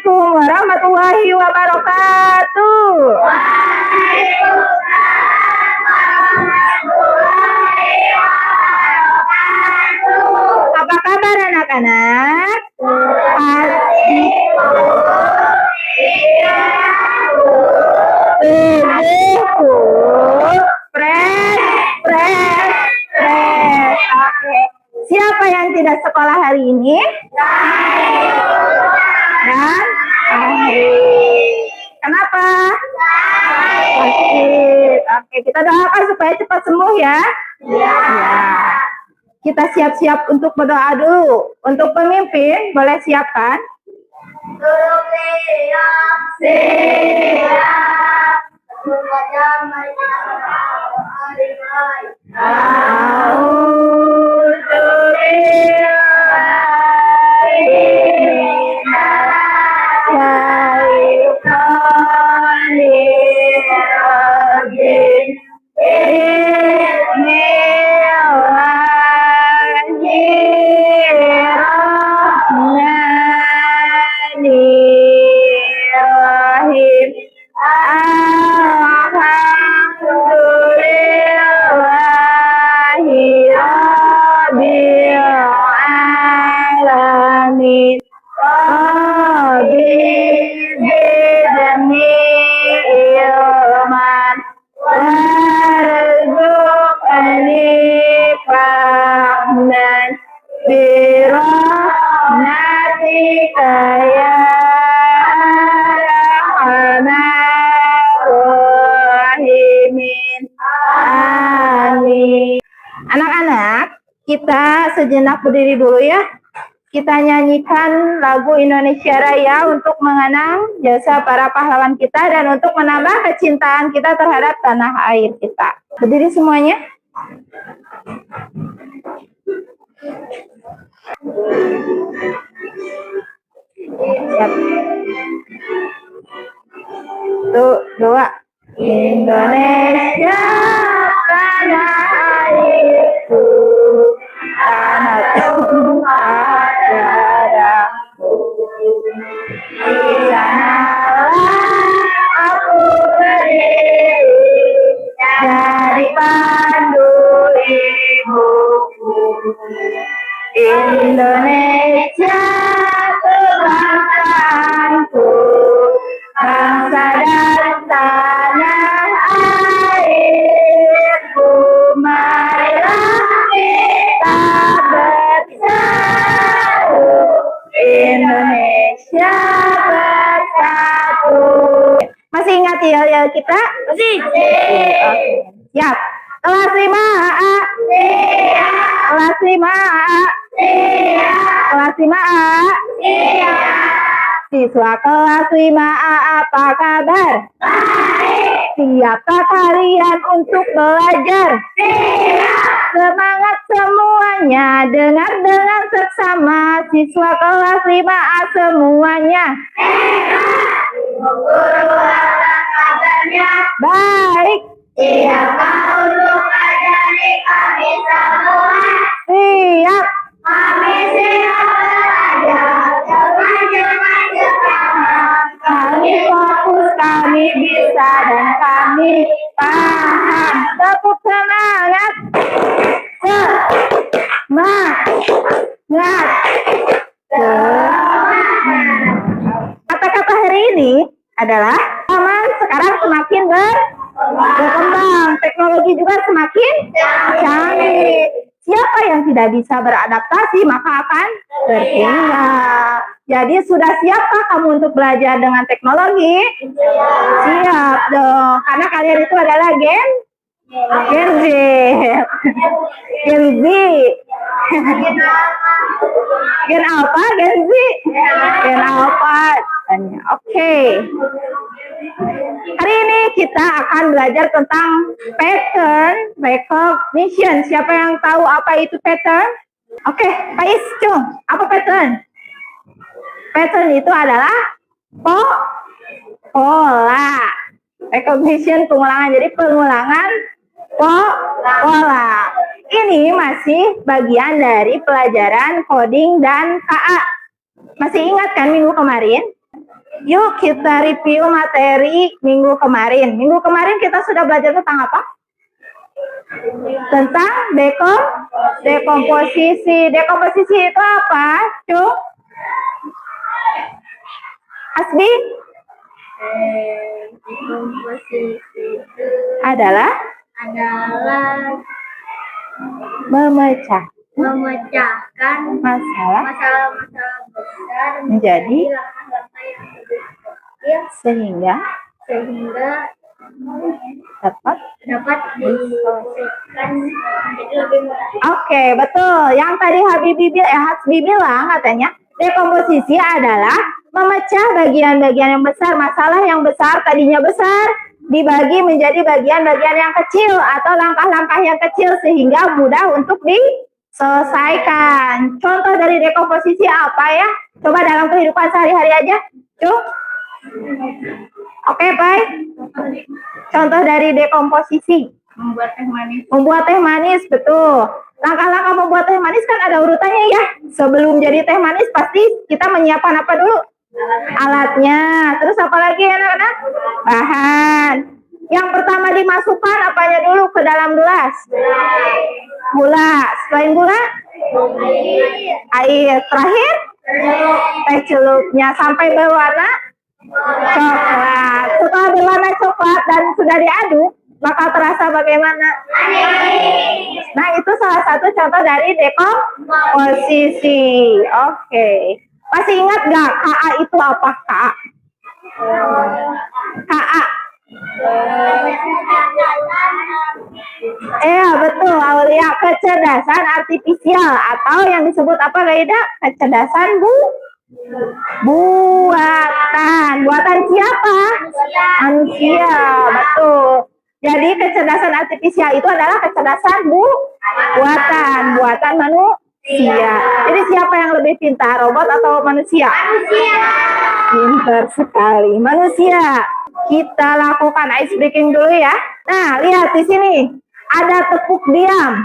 Assalamualaikum warahmatullahi wabarakatuh. Apa kabar anak-anak? Oke. Siapa yang tidak sekolah hari ini? Dan kenapa? Sakit. Oke, kita doakan supaya cepat sembuh ya. Ya. Kita siap-siap untuk berdoa dulu. Untuk pemimpin, boleh siapkan? Anak-anak, kita sejenak berdiri dulu ya. Kita nyanyikan lagu Indonesia Raya untuk mengenang jasa para pahlawan kita dan untuk menambah kecintaan kita terhadap tanah air kita. Berdiri semuanya. Siap. Tuh, dua. Indonesia tanah airku, tanah tumpah darahku. Di sanalah aku berdiri, jadi pandu ibuku. Indonesia kebangsaanku, bangsa dan tanah airku. Marilah kita bersatu, Indonesia bersatu. Masih ingat yel-yel kita? Masih. Oke. Siap. Kelas 5A. Siap. Kelas 5A. Siap. Kelas 5A. Siap. Siswa kelas 5A, apa kabar? Baik. Siapkah kalian untuk belajar? Siap. Semangat semuanya, dengar dengan seksama. Siswa kelas 5A semuanya. Guru, apa kabarnya? Baik. Siapkah untuk mengajari kami semua? Siap. Kami siap belajar. Kami fokus, kami bisa, dan kami paham. Tepuk semangat. Semangat. Kata-kata hari ini adalah zaman sekarang semakin berkembang, teknologi juga semakin canggih. Siapa yang tidak bisa beradaptasi maka akan tertinggal. Jadi sudah siapkah kamu untuk belajar dengan teknologi? Siap dong, karena kalian itu adalah Gen Z. Gen Z. Gen apa? Gen Z. Gen apa? Oke. Hari ini kita akan belajar tentang pattern recognition. Siapa yang tahu apa itu pattern? Oke, Pak Is, apa pattern? Pattern itu adalah pola. Recognition, pengulangan. Jadi pengulangan pola. Ini masih bagian dari pelajaran coding dan KA. Masih ingat kan minggu kemarin? Yuk kita review materi minggu kemarin. Minggu kemarin kita sudah belajar tentang apa? Tentang dekomposisi. Dekomposisi itu apa, Cuk? Hasbi? Dekomposisi itu adalah memecahkan masalah-masalah besar menjadi langkah-langkah yang lebih kecil sehingga dapat diselesaikan menjadi lebih mudah. Oke, betul. Yang tadi Hasbi bilang katanya dekomposisi adalah memecah bagian-bagian yang besar, masalah yang besar tadinya besar dibagi menjadi bagian-bagian yang kecil atau langkah-langkah yang kecil sehingga mudah untuk diselesaikan. Contoh dari dekomposisi apa ya? Coba dalam kehidupan sehari-hari aja. Cuk. Oke, baik. Contoh dari dekomposisi. Membuat teh manis. Membuat teh manis, betul. Langkah-langkah membuat teh manis kan ada urutannya ya. Sebelum jadi teh manis pasti kita menyiapkan apa dulu? Alatnya. Terus apa lagi anak-anak? Bahan. Yang pertama dimasukkan apanya dulu ke dalam gelas? Gula. Selain gula? Air. Terakhir? Teh celupnya sampai berwarna coklat. Setelah berwarna coklat dan sudah diaduk, maka terasa bagaimana? Nah, itu salah satu contoh dari dekomposisi. Oke. Masih ingat gak KA itu apa, KA? KA. Betul, Aulia. Kecerdasan artifisial atau yang disebut apa, Gaida? Kecerdasan buatan. Buatan siapa? Manusia. Betul. Jadi kecerdasan artifisial itu adalah kecerdasan buatan manusia. Jadi siapa yang lebih pintar, robot atau manusia? Manusia. Pintar sekali, manusia. Kita lakukan ice breaking dulu ya. Nah, lihat di sini ada tepuk diam.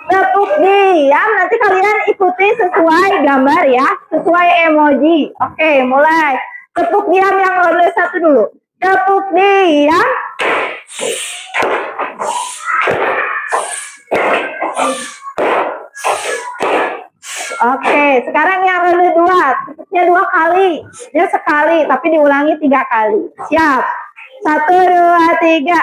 Tepuk diam, nanti kalian ikuti sesuai gambar ya, sesuai emoji. Oke, mulai. Tepuk diam yang level 1 dulu. Tepuk diam. Oke, sekarang yang level 2. Tepuknya 2 kali. Dia sekali, tapi diulangi 3 kali. Siap. 1, 2, 3.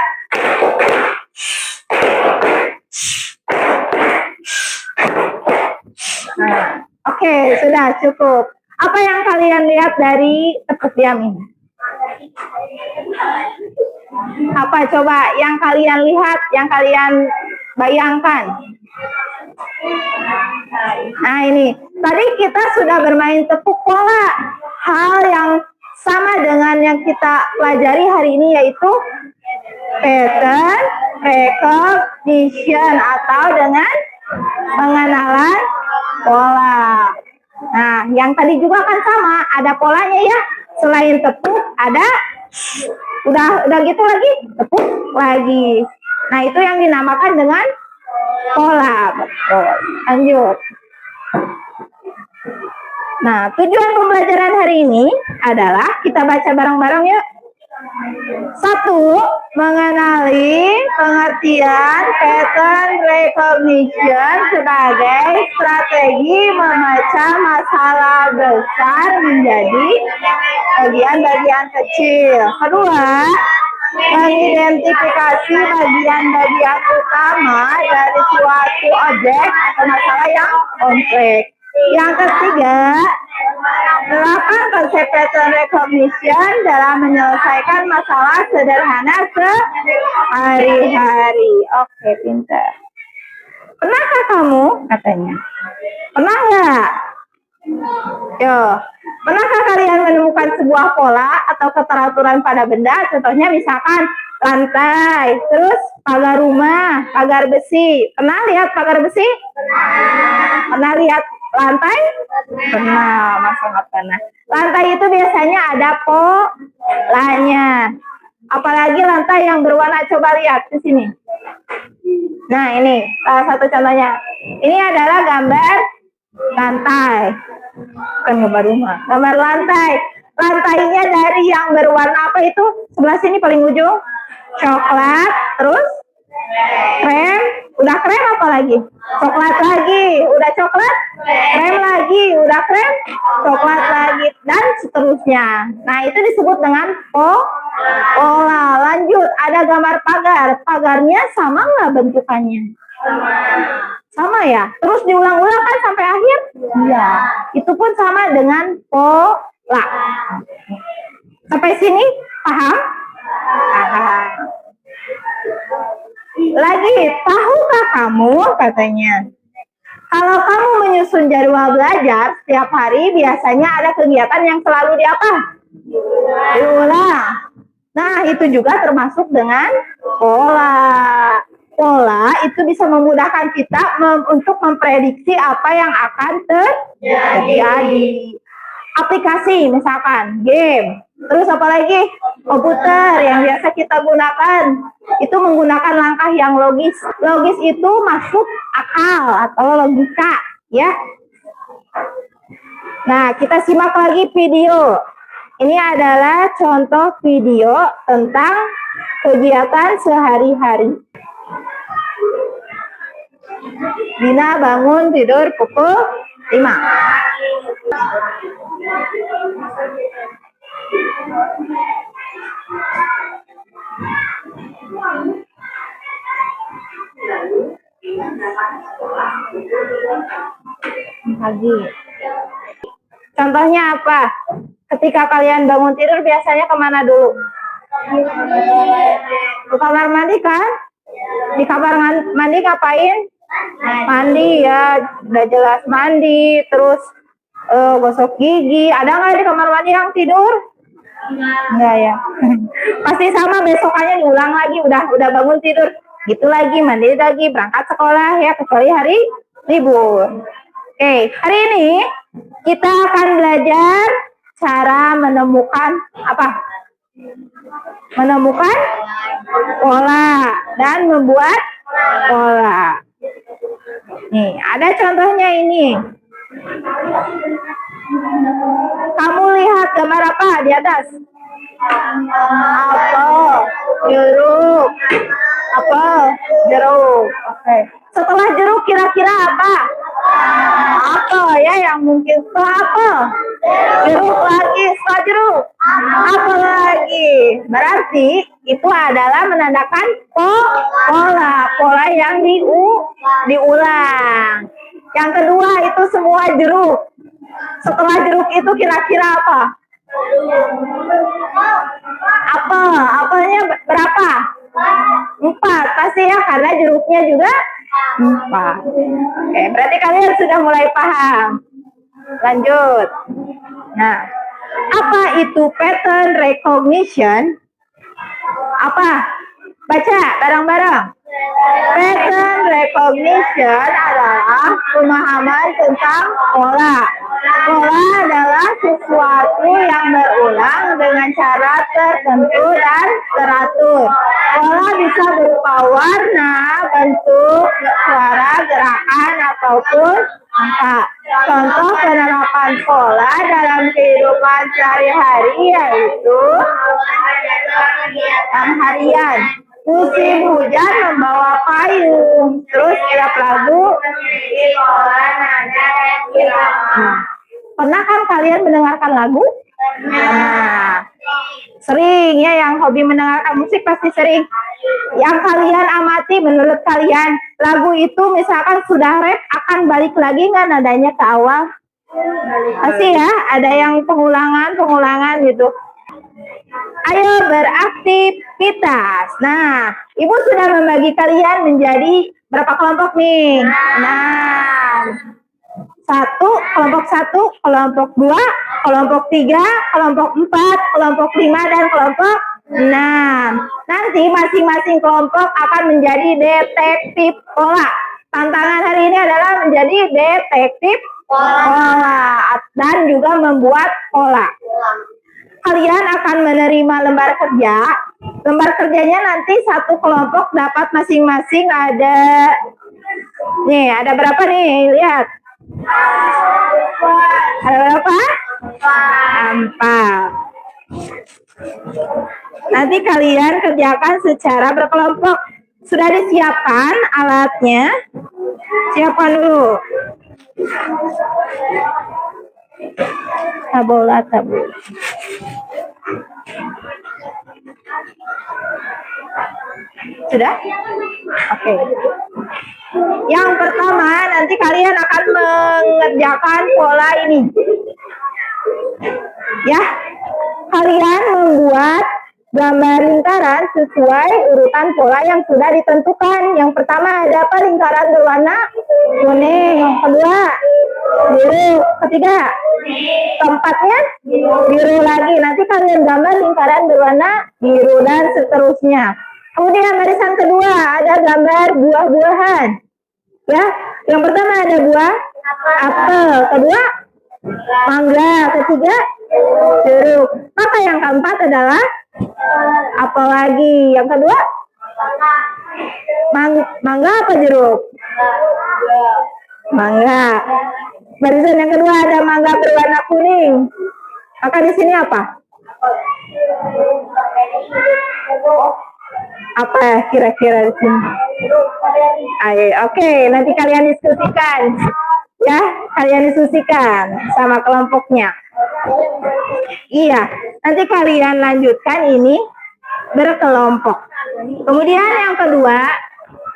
Nah, oke, sudah cukup. Apa yang kalian lihat dari tepuk diam ini? Apa coba yang kalian lihat, yang kalian bayangkan? Nah, ini. Tadi kita sudah bermain tepuk pola. Hal yang sama dengan yang kita pelajari hari ini yaitu pattern recognition atau dengan pengenalan pola. Nah, yang tadi juga kan sama, ada polanya ya. Selain tepuk, ada udah gitu lagi, tepuk lagi. Nah, itu yang dinamakan dengan pola. Betul. Lanjut. Nah, tujuan pembelajaran hari ini adalah kita baca bareng-bareng yuk. 1. Mengenali pengertian pattern recognition sebagai strategi memecah masalah besar menjadi bagian-bagian kecil. Kedua, mengidentifikasi bagian-bagian utama dari suatu objek atau masalah yang kompleks. Yang ketiga, menerapkan konsep pattern recognition dalam menyelesaikan masalah sederhana sehari-hari. Oke, pintar. Pernahkah kamu, katanya? Pernah nggak? Yo, pernahkah kalian menemukan sebuah pola atau keteraturan pada benda? Contohnya misalkan lantai, terus pagar rumah, pagar besi. Pernah lihat pagar besi? Pernah lihat lantai? Pernah, masa nggak pernah. Lantai itu biasanya ada polanya. Apalagi lantai yang berwarna, coba lihat di sini. Nah, ini salah satu contohnya. Ini adalah gambar lantai. Bukan gambar rumah, gambar lantai. Lantainya dari yang berwarna apa itu? Sebelah sini paling ujung. Coklat, terus krem, udah krem apa lagi? Coklat lagi, udah coklat, krem lagi, udah krem, coklat lagi, dan seterusnya. Nah, itu disebut dengan pola. Lanjut, ada gambar pagar. Pagarnya sama nggak bentukannya? Sama ya? Terus diulang-ulang kan sampai akhir? Iya. Itu pun sama dengan pola. Sampai sini paham? Paham. Lagi, tahukah kamu katanya, kalau kamu menyusun jadwal belajar setiap hari biasanya ada kegiatan yang selalu diulang. Nah, itu juga termasuk dengan pola. Pola itu bisa memudahkan kita untuk memprediksi apa yang akan terjadi. Aplikasi misalkan game, terus apa lagi, komputer yang biasa kita gunakan itu menggunakan langkah yang logis. Logis itu masuk akal atau logika ya. Nah, kita simak lagi video. Ini adalah contoh video tentang kegiatan sehari-hari. Dina bangun tidur pukul 5. Pagi. Contohnya apa? Ketika kalian bangun tidur biasanya kemana dulu? Ke kamar mandi kan? Di kamar mandi ngapain? Mandi ya, udah jelas mandi, terus gosok gigi. Ada nggak di kamar mandi yang tidur? Enggak ya. Pasti sama, besokannya diulang lagi, udah bangun tidur. Gitu lagi, mandi lagi, berangkat sekolah ya, kecuali hari libur. Oke, hari ini kita akan belajar cara menemukan apa? Menemukan pola dan membuat pola. Nih, ada contohnya ini. Kamu lihat gambar apa di atas? Apel, jeruk. Apel, jeruk. Oke. Setelah jeruk kira-kira apa? Apel ya, yang mungkin setelah apel. Jeruk lagi, setelah jeruk. Apel lagi. Berarti itu adalah menandakan pola yang diulang. Yang kedua itu semua jeruk. Setelah jeruk itu kira-kira apa? Apelnya berapa? 4 pasti ya, karena jeruknya juga 4. Oke, berarti kalian sudah mulai paham. Lanjut. Nah, apa itu pattern recognition? Apa? Baca bareng-bareng. Pattern recognition adalah pemahaman tentang pola. Pola adalah sesuatu yang berulang dengan cara tertentu dan teratur. Pola bisa berupa warna, bentuk, suara, gerakan, ataupun angka. Contoh penerapan pola dalam kehidupan sehari-hari yaitu harian. Musim hujan membawa payung. Terus tiap lagu. Pernah kan kalian mendengarkan lagu? Nah, sering ya, yang hobi mendengarkan musik pasti sering. Yang kalian amati, menurut kalian lagu itu misalkan sudah rap akan balik lagi nggak nadanya ke awal? Pasti ya, ada yang pengulangan gitu. Ayo beraktivitas. Nah, Ibu sudah membagi kalian menjadi berapa kelompok nih? Nah, kelompok 1, kelompok 2, kelompok 3, kelompok 4, kelompok 5, dan kelompok 6. Nanti masing-masing kelompok akan menjadi detektif pola. Tantangan hari ini adalah menjadi detektif pola dan juga membuat pola. Kalian akan menerima lembar kerja. Lembar kerjanya nanti satu kelompok dapat masing-masing ada. Nih, ada berapa nih? Lihat. Ada berapa? 4. Nanti kalian kerjakan secara berkelompok. Sudah disiapkan alatnya? Siapkan dulu. Tabola. Sudah? Oke. Yang pertama, nanti kalian akan mengerjakan pola ini. Ya, kalian membuat gambar lingkaran sesuai urutan pola yang sudah ditentukan. Yang pertama ada apa? Lingkaran berwarna kuning. Yang kedua biru. Ketiga, keempatnya biru lagi. Nanti kalian gambar lingkaran berwarna biru dan seterusnya. Kemudian barisan kedua ada gambar buah-buahan. Ya, yang pertama ada buah apel. Kedua mangga. Ketiga jeruk. Maka yang keempat adalah apa lagi? Yang kedua mangga apa jeruk? Mangga. Barisan yang kedua ada mangga berwarna kuning. Maka di sini apa? Apa kira-kira di sini? Ayo, oke, nanti kalian diskusikan. Ya, kalian diskusikan sama kelompoknya. Iya, nanti kalian lanjutkan ini berkelompok. Kemudian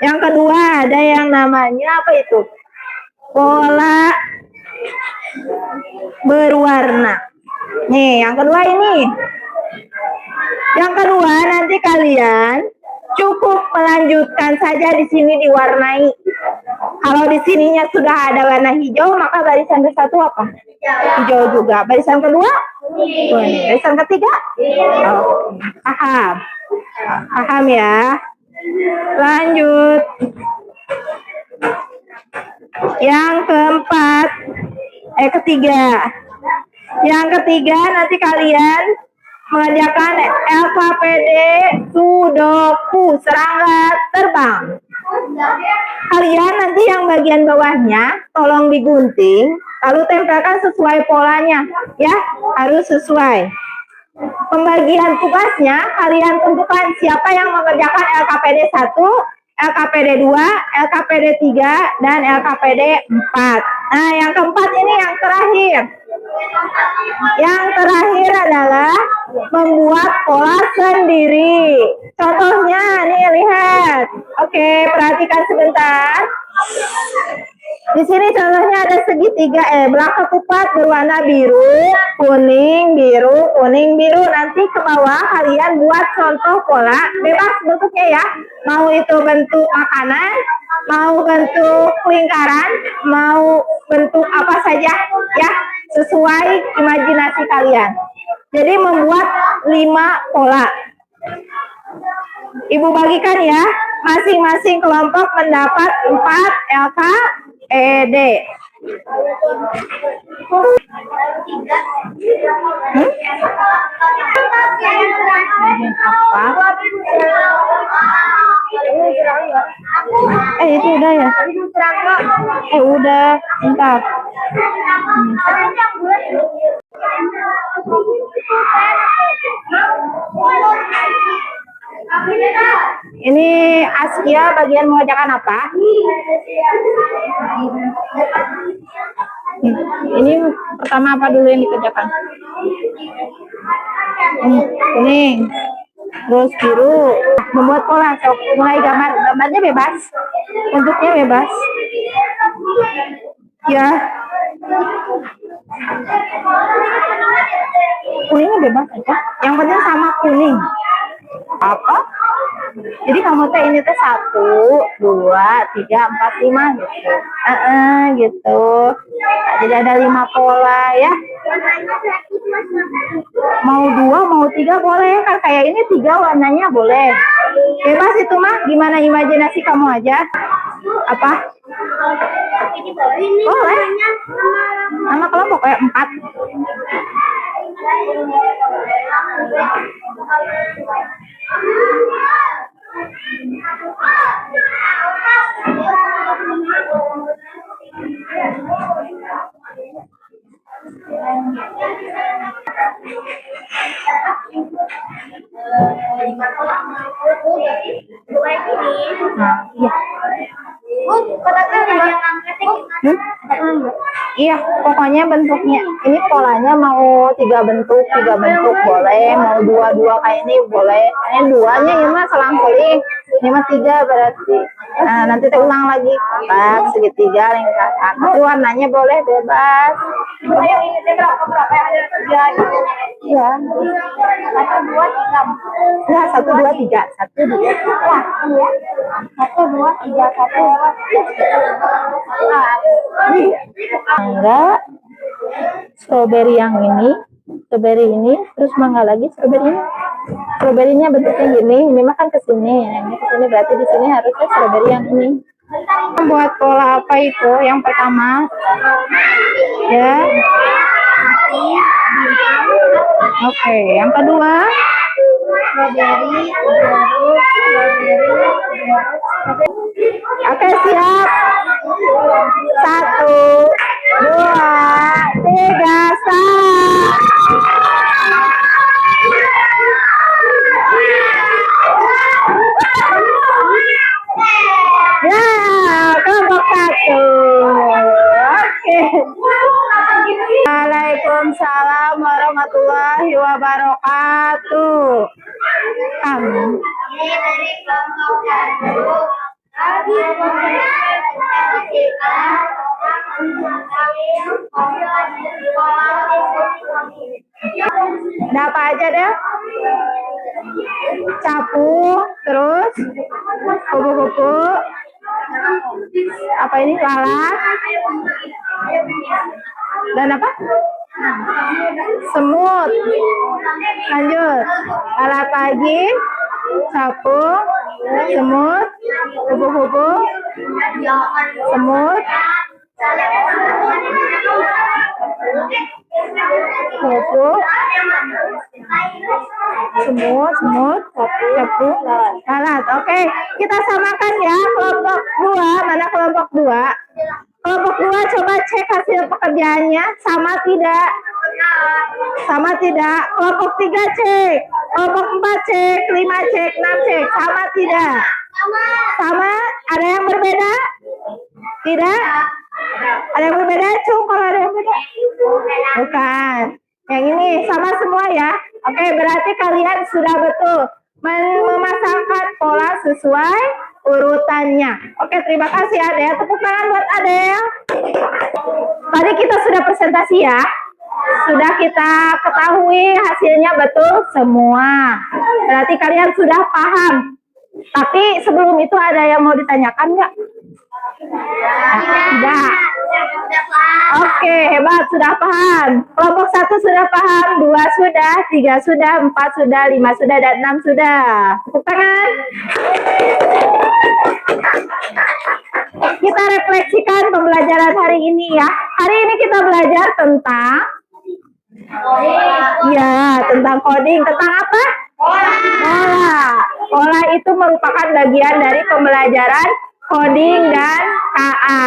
yang kedua ada yang namanya apa itu? Pola berwarna. Nih, yang kedua ini. Yang kedua nanti kalian cukup melanjutkan saja di sini diwarnai. Kalau di sininya sudah ada warna hijau, maka barisan ke satu apa? Hijau juga. Barisan kedua? Kuning. Barisan ketiga? Oh, paham. Paham ya. Lanjut. Yang keempat, ketiga. Yang ketiga nanti kalian mengerjakan LKPD Sudoku serangga terbang. Kalian nanti yang bagian bawahnya tolong digunting, lalu tempelkan sesuai polanya, ya, harus sesuai. Pembagian tugasnya kalian tentukan siapa yang mengerjakan LKPD 1, LKPD 2, LKPD 3, dan LKPD 4. Nah, yang keempat ini yang terakhir. Yang terakhir adalah membuat pola sendiri. Contohnya nih, lihat. Oke, perhatikan sebentar. Di sini contohnya ada segitiga, belah ketupat berwarna biru, kuning, biru, kuning, biru. Nanti ke bawah kalian buat contoh pola, bebas bentuknya ya. Mau itu bentuk makanan, mau bentuk lingkaran, mau bentuk apa saja ya, sesuai imajinasi kalian. Jadi membuat 5 pola. Ibu bagikan ya, masing-masing kelompok mendapat 4 LKPD. Apa? Itu udah ya? Udah, bentar. Ini Askia bagian mengerjakan apa? Ini pertama apa dulu yang dikerjakan? Kuning, terus biru. Membuat pola, so, mulai gambarnya bebas, bentuknya bebas. Ya, kuningnya bebas aja. Yang penting sama kuning. Apa? Jadi kamu teh ini teh 1, 2, 3, 4, 5 gitu. Gitu. Nah, jadi ada 5 pola ya. Mau 2, mau 3 boleh kan? Kayak ini 3 warnanya boleh. Bebas itu mah. Gimana imajinasi kamu aja. Apa? Boleh. Nama kelompok kayak 4. Nah, iya. Iya, pokoknya bentuknya ini polanya mau tiga bentuk boleh, mau dua kayak ini boleh. Ini duanya ya mah selang-seling, ini mah tiga berarti. Nah, nanti kita ulang lagi kotak segitiga lingkaran. Tapi warnanya boleh bebas. Ayo ini berapa yang ada tiga? Iya. Satu dua tiga. Mangga, strawberry yang ini, strawberry ini, terus mangga lagi, strawberry ini. Strawberry-nya bentuknya gini, ini mah kan ke sini, ini ke sini, berarti di sini harusnya strawberry yang ini. Buat pola apa itu? Yang pertama, ya. Oke, yang kedua, strawberry. Oke, siap. 1, 2, 3, start. Ya, kelompok 1. Oke. Waalaikumsalam warahmatullahi wabarakatuh. Amin. Ini dari kelompok 1. Ada apa aja deh? Capu, terus kupu-kupu, apa ini lalat, dan apa? Semut. Lanjut, lalat lagi, capu, semut, kupu-kupu, semut, kupu, semut, capu, lalat. Oke, kita samakan ya kelompok 2. Mana kelompok 2? Kelompok 2 coba cek hasil pekerjaannya sama tidak? Sama tidak? Kelompok 3 cek, kelompok 4 cek, 5 cek, 6 cek, sama tidak? Sama? Ada yang berbeda? Tidak? Ada yang berbeda, Cung? Kalau ada yang beda? Bukan. Yang ini sama semua ya. Oke, berarti kalian sudah betul memasangkan pola sesuai urutannya. Oke, terima kasih Adel. Tepuk tangan buat Adel. Tadi kita sudah presentasi ya. Sudah kita ketahui hasilnya betul semua. Berarti kalian sudah paham. Tapi sebelum itu ada yang mau ditanyakan nggak? Tidak. Oke, hebat, sudah paham. Kelompok 1 sudah paham, 2 sudah, 3 sudah, 4 sudah, 5 sudah, dan 6 sudah. Tepuk tangan. Kita refleksikan pembelajaran hari ini ya. Hari ini kita belajar tentang tentang coding. Tentang apa? Pola. Pola itu merupakan bagian dari pembelajaran coding dan KA.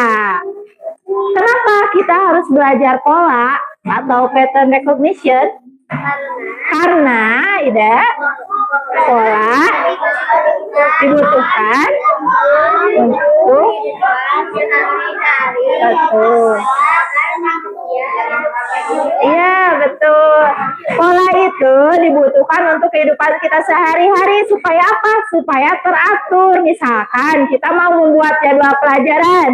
Kenapa kita harus belajar pola atau pattern recognition? Karena pola dibutuhkan untuk Iya, betul. Pola itu dibutuhkan untuk kehidupan kita sehari-hari supaya apa? Supaya teratur. Misalkan kita mau membuat jadwal pelajaran.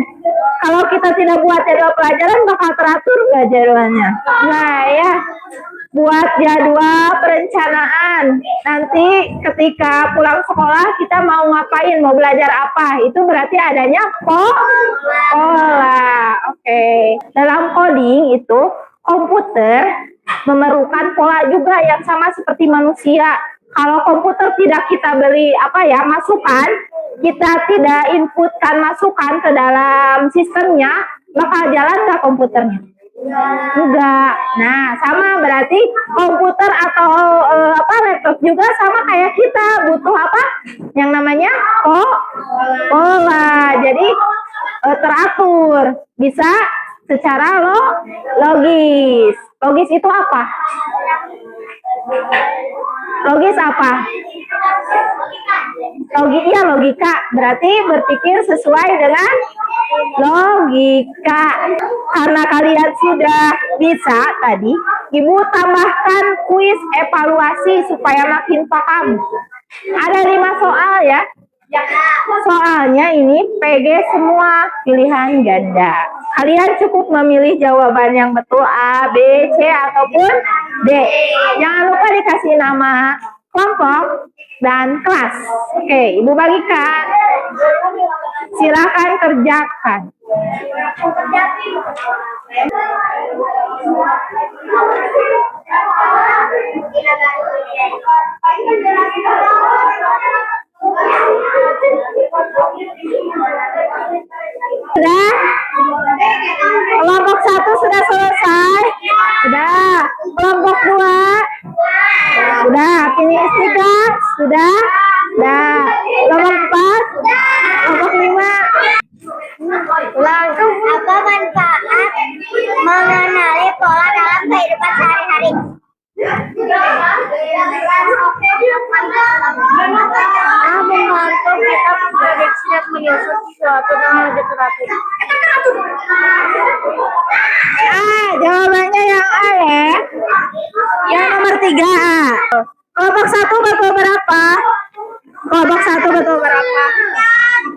Kalau kita tidak buat jadwal pelajaran, bakal teratur nggak jadwalnya? Nah ya, buat jadwal perencanaan. Nanti ketika pulang sekolah kita mau ngapain, mau belajar apa? Itu berarti adanya pola. Oke. Dalam coding itu komputer memerlukan pola juga yang sama seperti manusia. Kalau komputer tidak kita beri masukan, kita tidak inputkan masukan ke dalam sistemnya, bakal jalan nggak komputernya? Enggak. Nah, sama berarti komputer atau laptop juga sama kayak kita butuh apa? Yang namanya pola. Jadi teratur, bisa secara logis. Logis itu apa? Logis apa? Iya, logika. Berarti berpikir sesuai dengan logika. Karena kalian sudah bisa tadi, Ibu tambahkan kuis evaluasi supaya makin paham. Ada 5 soal ya. Soalnya ini PG semua pilihan ganda. Kalian cukup memilih jawaban yang betul A, B, C, ataupun D. Jangan lupa dikasih nama kelompok dan kelas. Oke, Ibu bagikan. Silakan kerjakan. Sudah? Kelompok 1 sudah selesai? Sudah. Kelompok 2? Sudah. Finish 3? Sudah? Sudah. Kelompok 4? Kelompok 5? Langsung. Apa manfaat mengenali pola dalam kehidupan sehari-hari? Membantu kita memprediksi dan menyusun sesuatu dengan lebih teratur. Jawabannya yang A ya. Yang nomor 3 A. Kelompok 1 betul berapa? Kelompok 1 betul berapa?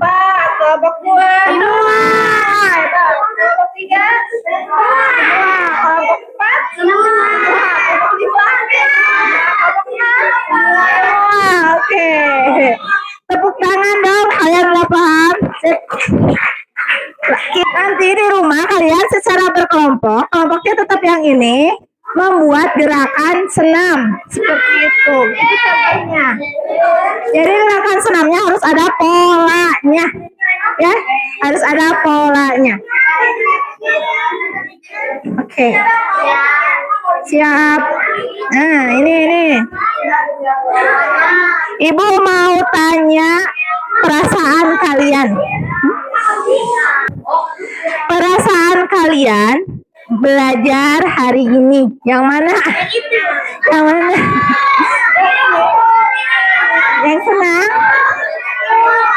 4. Kelompok 2? 2. Kelompok 3? 2. Kelompok 4? 2. Kelompok 5? 2. Oke. Tepuk tangan dong, kalian udah paham? Nanti di rumah kalian secara berkelompok, kelompoknya tetap yang ini, membuat gerakan senam seperti itu. Itu contohnya. Jadi gerakan senamnya harus ada polanya, ya, harus ada polanya. Oke, siap. Nah, ini. Ibu mau tanya perasaan kalian. Perasaan kalian belajar hari ini yang mana? Yang mana? Yang senang?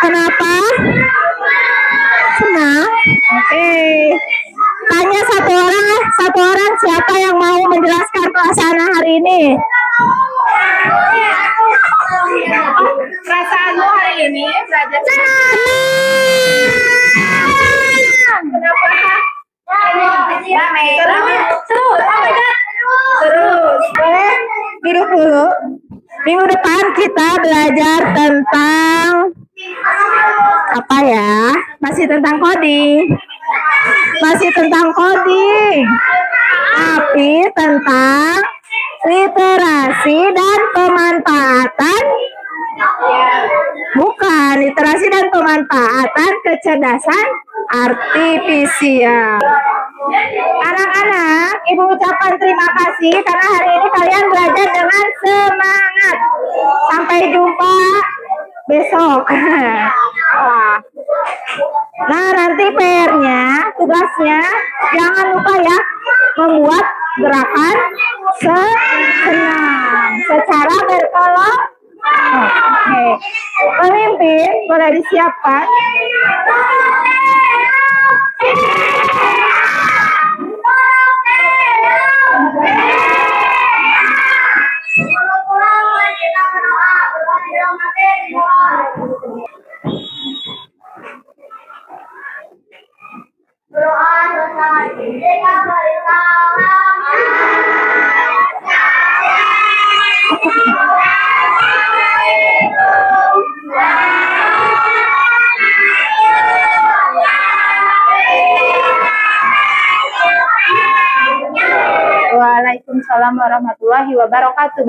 Kenapa? Senang? Oke. Tanya satu orang siapa yang mau menjelaskan perasaan hari ini? Perasaanmu hari ini belajar senang. Kenapa? Terus. Boleh duduk dulu. Minggu depan kita belajar tentang apa ya? Masih tentang coding. Tapi tentang literasi dan pemanfaatan. Bukan, literasi dan pemanfaatan kecerdasan artifisial. Anak-anak, Ibu ucapkan terima kasih karena hari ini kalian belajar dengan semangat. Sampai jumpa besok. Nah, nanti PR-nya, tugasnya, jangan lupa ya, membuat gerakan senam secara berkelompok. Oke. Pemimpin boleh disiapkan. Waalaikumsalam warahmatullahi wabarakatuh.